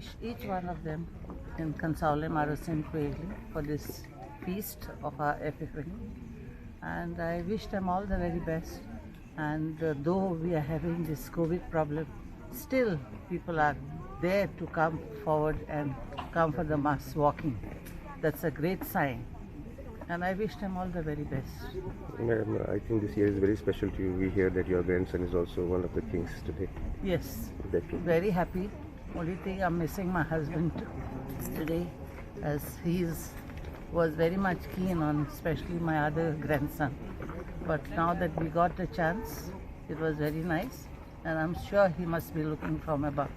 wish each one of them in Consaule Marusin Coeli for this feast of our Epiphany. And I wish them all the very best. And though we are having this COVID problem, still people are there to come forward and come for the mass walking. That's a great sign. And I wish them all the very best. Madam, I think this year is very special to you. We hear that your grandson is also one of the kings today. Yes, Is that true? very happy. Only thing I'm missing my husband today, as was very much keen on especially my other grandson. But now that we got a chance, it was very nice, and I'm sure he must be looking from above.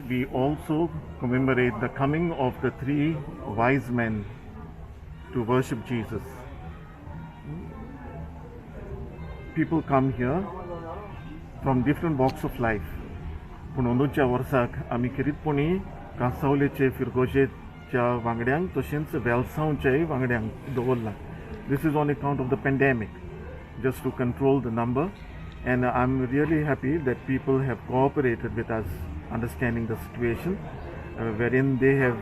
We also commemorate the coming of the three wise men to worship Jesus. People come here from different walks of life. पूण अंदूच्या वर्साक आमी खेरीतपणी कांसावलेचे फिरगोशेच्या वांगड्यांक तशेंच वेलसांवच्याय वांगड्यांक दवरला. This is on account of the pandemic, just to control the number, and I'm really happy that people have cooperated with us, understanding the situation, wherein they have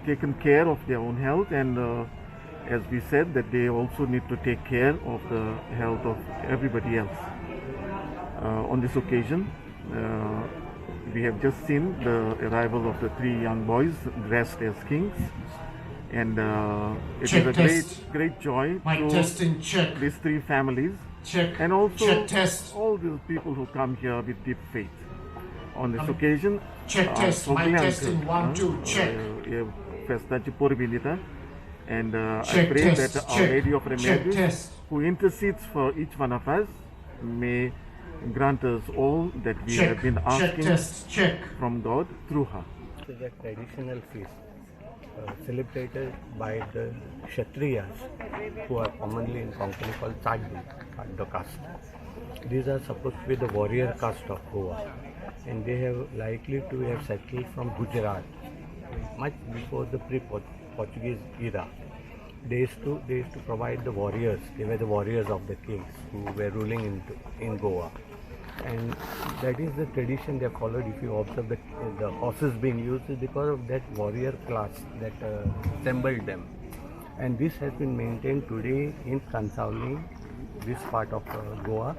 taken care of their own health, and as we said, that they also need to take care of the health of everybody else. On this occasion, we have just seen the arrival of the three young boys dressed as kings, and it Check is a test. great joy Mic to testing, check. these three families, Check. and also Check test. all the people who come here with deep faith. On this occasion, Check test. Mic testing. 1, 2. Check. Festaci porbi dita, and I Check pray test. that Our Check. Lady of Check Remedies, test. who intercedes for each one of us, may grant us all that we Check. have been Check asking test. Check. from God through her. It is a traditional feast celebrated by the Kshatriyas, who are commonly in Konkani called Chadda caste. These are supposed to be the warrior caste of Goa, and they have likely to have settled from Gujarat much before the pre-Portuguese era. They used to provide the warriors. They were the warriors of the kings who were ruling in Goa. And that is the tradition they followed. If you observe the horses being used, is because of that warrior class that assembled them. And this has been maintained today in Kansauli, this part of Goa,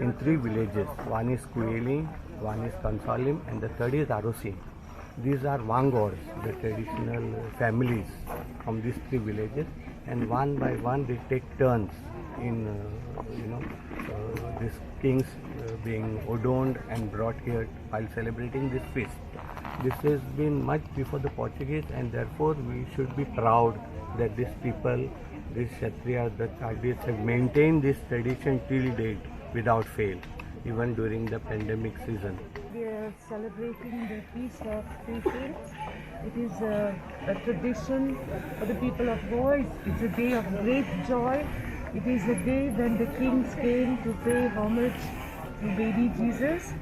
in 3 villages. One is Coeli, one is Kansalim, and the third is Arosin. These are Wangors, the traditional families from these 3 villages, and one by one they take turns in these kings being adorned and brought here while celebrating this feast. This has been much before the Portuguese, and therefore we should be proud that these people, these Kshatriyas, the Chadis, have maintained this tradition till date without fail, even during the pandemic season. We are celebrating the Feast of Three Kings. It is a tradition for the people of Goa. It's a day of great joy. It is a day when the kings came to pay homage to baby Jesus,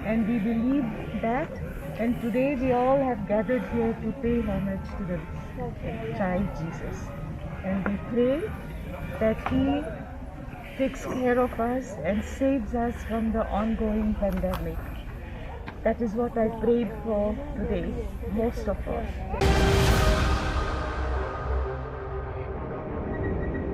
and we believe that. And today we all have gathered here to pay homage to the child Jesus. And we pray that He takes care of us and saves us from the ongoing pandemic. That is what I prayed for today, most of all.